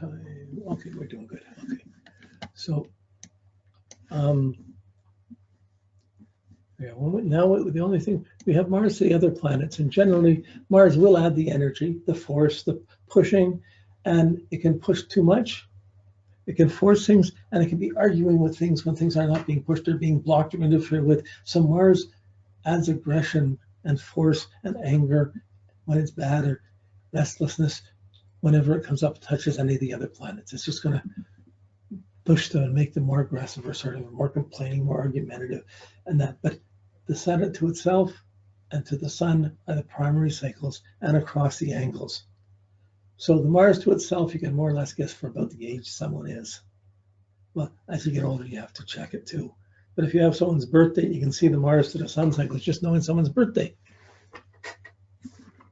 time. Okay, we're doing good. Okay, so yeah. Well, now the only thing we have Mars, the other planets, and generally Mars will add the energy, the force, the pushing, and it can push too much. It can force things, and it can be arguing with things when things are not being pushed or being blocked or interfered with. So Mars adds aggression and force and anger when it's bad, or restlessness whenever it comes up and touches any of the other planets. It's just going to push them and make them more aggressive or sort of more complaining, more argumentative, and that. But the Sun to itself and to the Sun are the primary cycles and across the angles. So the Mars to itself, you can more or less guess for about the age someone is. Well, as you get older, you have to check it too. But if you have someone's birthday, you can see the Mars to the Sun cycle just knowing someone's birthday.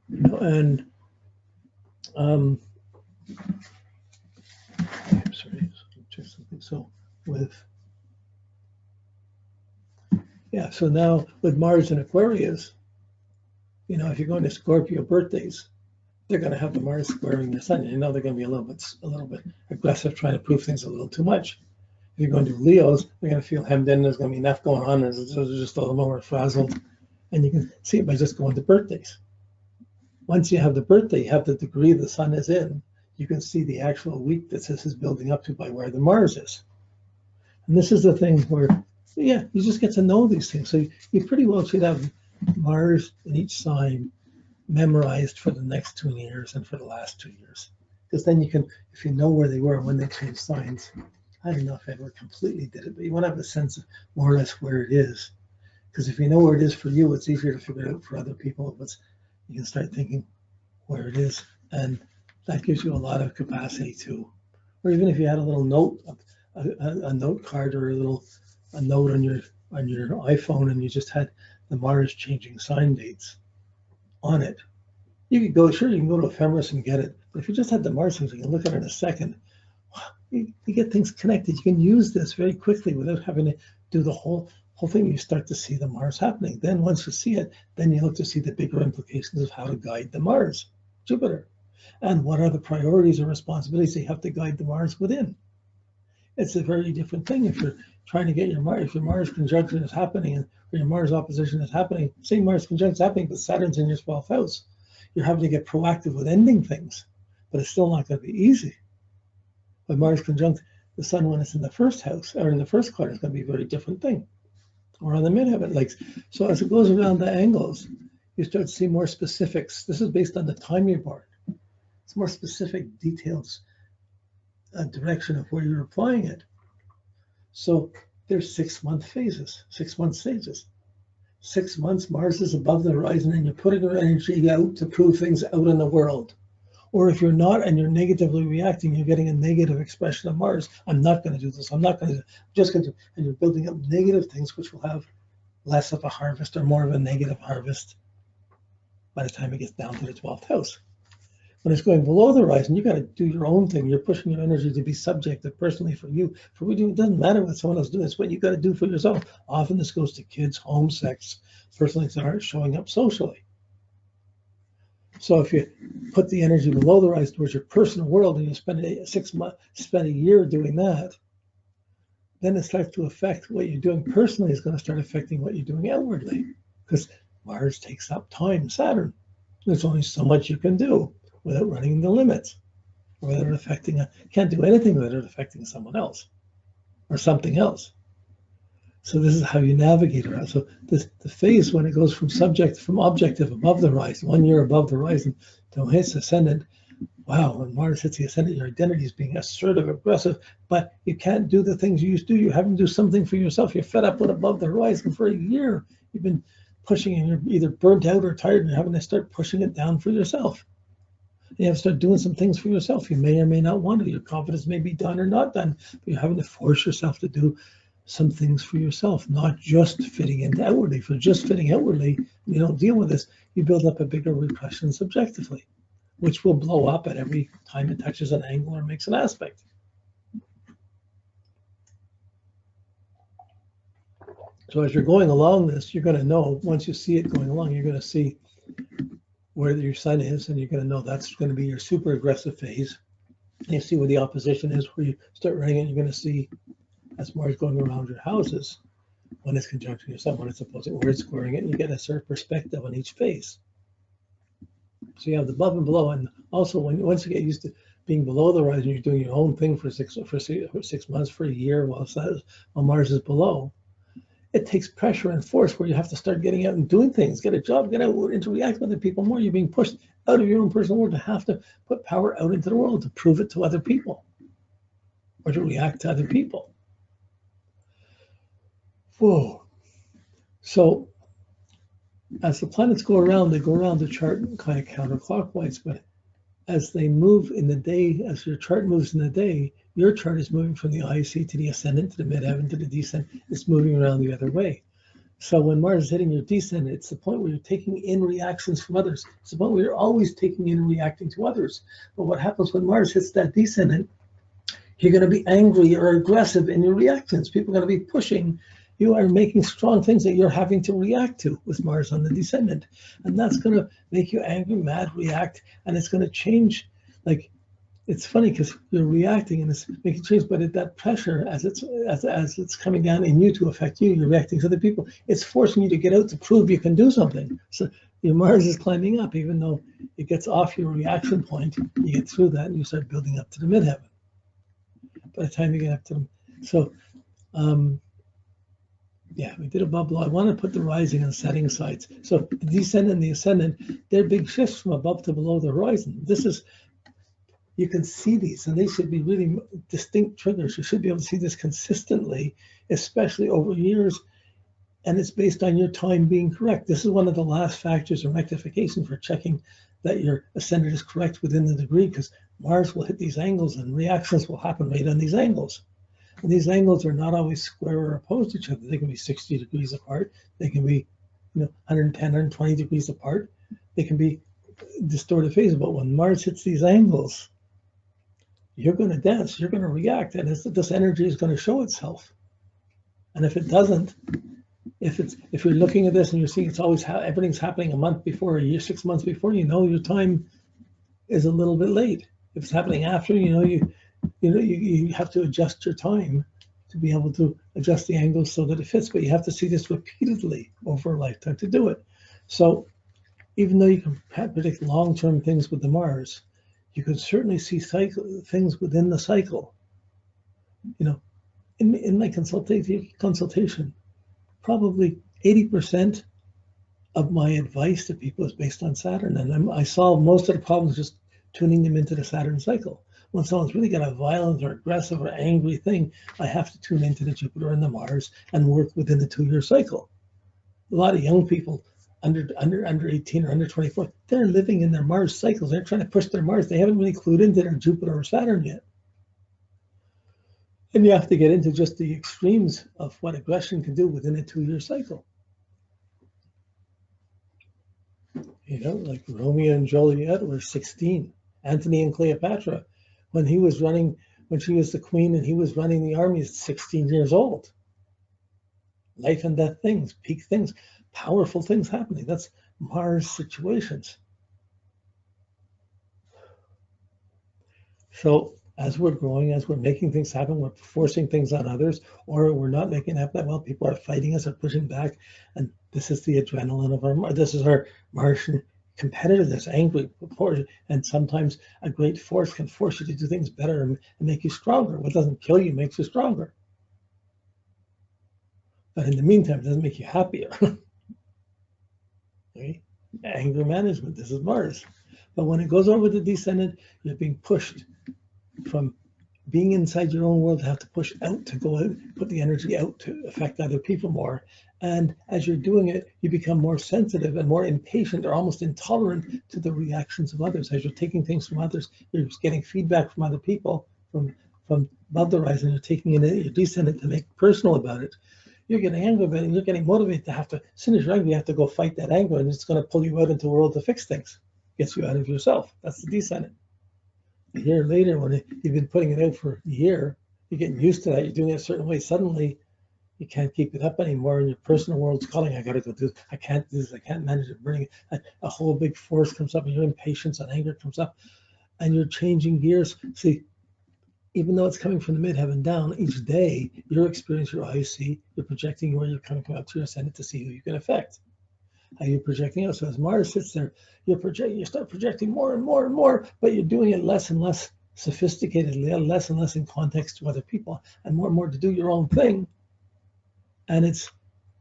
You know, and sorry, check something. So with so now with Mars in Aquarius, you know, if you're going to Scorpio birthdays, they're going to have the Mars squaring the Sun. You know, they're going to be a little bit aggressive, trying to prove things a little too much. If you're going to Leos, they're going to feel hemmed in. There's going to be enough going on. There's just a little more frazzled, and you can see it by just going to birthdays. Once you have the birthday, you have the degree the Sun is in. You can see the actual week that this is building up to by where the Mars is. And this is the thing where, you just get to know these things. So you pretty well should have Mars in each sign memorized for the next 2 years and for the last 2 years. Because then you can, if you know where they were when they changed signs, I don't know if I ever completely did it, but you want to have a sense of more or less where it is. Because if you know where it is for you, it's easier to figure it out for other people. You can start thinking where it is, and that gives you a lot of capacity to, or even if you had a little note, a note card, or a note on your iPhone, and you just had the Mars changing sign dates on it. You can go to Ephemeris and get it, but if you just had the Mars things, you can look at it in a second. You get things connected. You can use this very quickly without having to do the whole thing. You start to see the Mars happening. Then once you see it, then you look to see the bigger implications of how to guide the Mars, Jupiter, and what are the priorities or responsibilities they have to guide the Mars within. It's a very different thing if you're trying to get your Mars conjunction is happening, or your Mars opposition is happening. Say Mars conjunction is happening, but Saturn's in your 12th house. You're having to get proactive with ending things, but it's still not going to be easy. But Mars conjunct the Sun when it's in the first house or in the first quadrant is going to be a very different thing. Or on the midheaven, so as it goes around the angles, you start to see more specifics. This is based on the time you're born. It's more specific details, direction of where you're applying it. So there's 6-month phases, 6-month stages. 6 months, Mars is above the horizon, and you're putting your energy out to prove things out in the world. Or if you're not and you're negatively reacting, you're getting a negative expression of Mars. I'm not going to do this. I'm not going to. I'm just going to. And you're building up negative things, which will have less of a harvest or more of a negative harvest by the time it gets down to the 12th house. When it's going below the horizon, you got to do your own thing. You're pushing your energy to be subjective personally for you. For what you do, it doesn't matter what someone else doing. It's what you got to do for yourself. Often this goes to kids, home, sex, personal things that aren't showing up socially. So if you put the energy below the horizon towards your personal world, and you spend a year doing that, then it starts to affect what you're doing personally. Is going to start affecting what you're doing outwardly, because Mars takes up time. Saturn, there's only so much you can do without running the limits, or without affecting. Can't do anything without affecting someone else or something else. So this is how you navigate around. So the phase when it goes from objective above the horizon, 1 year above the horizon, to hits ascendant. Wow, when Mars hits the ascendant, your identity is being assertive, aggressive, but you can't do the things you used to do. You're having to do something for yourself. You're fed up with above the horizon for a year. You've been pushing, and you're either burnt out or tired, and you're having to start pushing it down for yourself. You have to start doing some things for yourself. You may or may not want to. Your confidence may be done or not done, but you're having to force yourself to do some things for yourself, not just fitting into outwardly. If you're just fitting outwardly, you don't deal with this, you build up a bigger repression subjectively, which will blow up at every time it touches an angle or makes an aspect. So as you're going along this, you're going to know, once you see it going along, you're going to see where your Sun is, and you're going to know that's going to be your super aggressive phase. And you see where the opposition is, where you start running it, you're going to see as Mars going around your houses, when it's conjuncting your sun, when it's opposing, where it's squaring it, and you get a sort of perspective on each phase. So you have the above and below, and also once you get used to being below the horizon, you're doing your own thing for 6 months, for a year, while Mars is below. It takes pressure and force where you have to start getting out and doing things, get a job, get out, interact with other people more. You're being pushed out of your own personal world to have to put power out into the world to prove it to other people or to react to other people. Whoa. So as the planets go around, they go around the chart kind of counterclockwise, but as they move in the day, as your chart moves in the day, your chart is moving from the IC to the ascendant, to the midheaven, to the descendant. It's moving around the other way. So when Mars is hitting your descendant, it's the point where you're taking in reactions from others. It's the point where you're always taking in and reacting to others. But what happens when Mars hits that descendant, you're going to be angry or aggressive in your reactions. People are going to be pushing. You are making strong things that you're having to react to with Mars on the descendant. And that's going to make you angry, mad, react, and it's going to change. Like, it's funny because you're reacting and it's making change, but that pressure, as it's coming down in you to affect you, you're reacting to other people. It's forcing you to get out to prove you can do something. So your Mars is climbing up, even though it gets off your reaction point. You get through that and you start building up to the midheaven. By the time you get up to them, so yeah, we did above below. I want to put the rising and setting sides. So the descendant and the ascendant, they're big shifts from above to below the horizon. This is, you can see these, and they should be really distinct triggers. You should be able to see this consistently, especially over years, and it's based on your time being correct. This is one of the last factors of rectification for checking that your ascendant is correct within the degree, because Mars will hit these angles and reactions will happen right on these angles. And these angles are not always square or opposed to each other. They can be 60 degrees apart. They can be 110, 120 degrees apart. They can be distorted phases. But when Mars hits these angles, you're going to dance, you're going to react, and this energy is going to show itself. And if it doesn't, if you're looking at this and you're seeing it's always everything's happening a month before, a year, 6 months before, your time is a little bit late. If it's happening after, you have to adjust your time to be able to adjust the angles so that it fits. But you have to see this repeatedly over a lifetime to do it. So even though you can predict long-term things with the Mars, you can certainly see things within the cycle. In my consultation, probably 80% of my advice to people is based on Saturn, and I solve most of the problems just tuning them into the Saturn cycle. When someone's really got a violent or aggressive or angry thing, I have to tune into the Jupiter and the Mars and work within the 2-year cycle. A lot of young people under 18 or under 24, they're living in their Mars cycles. They're trying to push their Mars. They haven't really clued into their Jupiter or Saturn yet. And you have to get into just the extremes of what aggression can do within a 2-year cycle. Like Romeo and Juliet were 16. Antony and Cleopatra, when she was the queen and he was running the army, is 16 years old. Life and death things, peak things, powerful things happening. That's Mars situations. So as we're growing, as we're making things happen, we're forcing things on others, or we're not making it happen that well. People are fighting us or pushing back, and this is the adrenaline of this is our Martian competitiveness, angry, and sometimes a great force can force you to do things better and make you stronger. What doesn't kill you makes you stronger. But in the meantime, it doesn't make you happier. Okay? Anger management, this is Mars. But when it goes over the descendant, you're being pushed from being inside your own world to have to push out, to go out, put the energy out to affect other people more. And as you're doing it, you become more sensitive and more impatient or almost intolerant to the reactions of others. As you're taking things from others, you're getting feedback from other people, from above the horizon, you're taking in your descendant to make personal about it. You're getting angry about it, and you're getting motivated to have to, as soon as you're angry, you have to go fight that anger, and it's going to pull you out into the world to fix things. Gets you out of yourself. That's the descendant. A year later, when you've been putting it out for a year, you're getting used to that, you're doing it a certain way, suddenly you can't keep it up anymore, and your personal world's calling, I gotta go do this, I can't do this, I can't manage it, burning it. A whole big force comes up, and your impatience and anger comes up, and you're changing gears. See, even though it's coming from the midheaven down, each day your experience, your eyes see, you're projecting where you're coming up to your ascendant to see who you can affect. How you're projecting out. So as Mars sits there, you start projecting more and more and more, but you're doing it less and less sophisticatedly, less and less in context to other people, and more to do your own thing. And it's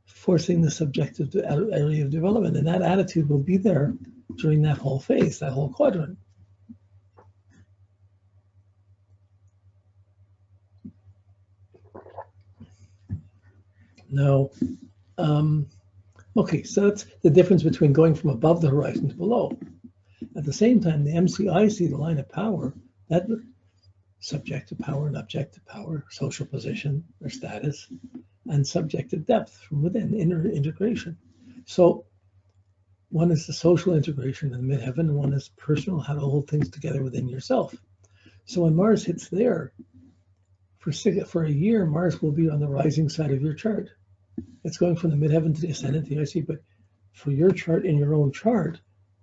forcing the subjective area of development. And that attitude will be there during that whole phase, that whole quadrant. Now, okay, so that's the difference between going from above the horizon to below. At the same time, the MCIC, the line of power, that subjective power and objective power, social position or status, and subjective depth from within, inner integration. So one is the social integration in the midheaven, and one is personal, how to hold things together within yourself. So when Mars hits there, for a year, Mars will be on the rising side of your chart. It's going from the midheaven to the ascendant to the IC, but for your chart, in your own chart,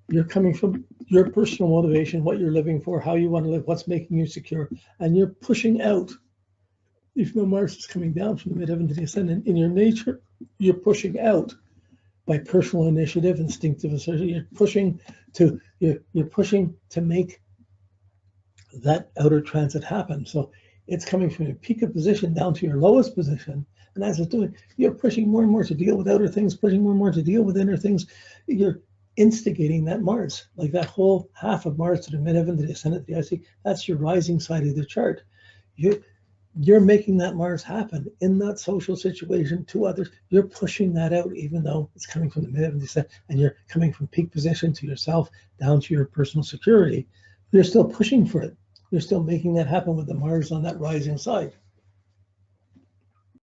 you're coming from your personal motivation, what you're living for, how you want to live, what's making you secure, and you're pushing out. Even though Mars is coming down from the midheaven to the ascendant, in your nature, you're pushing out by personal initiative, instinctive assertion. You're pushing to make that outer transit happen. So it's coming from your peak of position down to your lowest position. And as it's doing, you're pushing more and more to deal with outer things, pushing more and more to deal with inner things. You're instigating that Mars, like that whole half of Mars to the midheaven, to the ascendant, to the IC. That's your rising side of the chart. You're making that Mars happen in that social situation to others. You're pushing that out, even though it's coming from the midheaven, and you're coming from peak position to yourself down to your personal security. You're still pushing for it. You're still making that happen with the Mars on that rising side.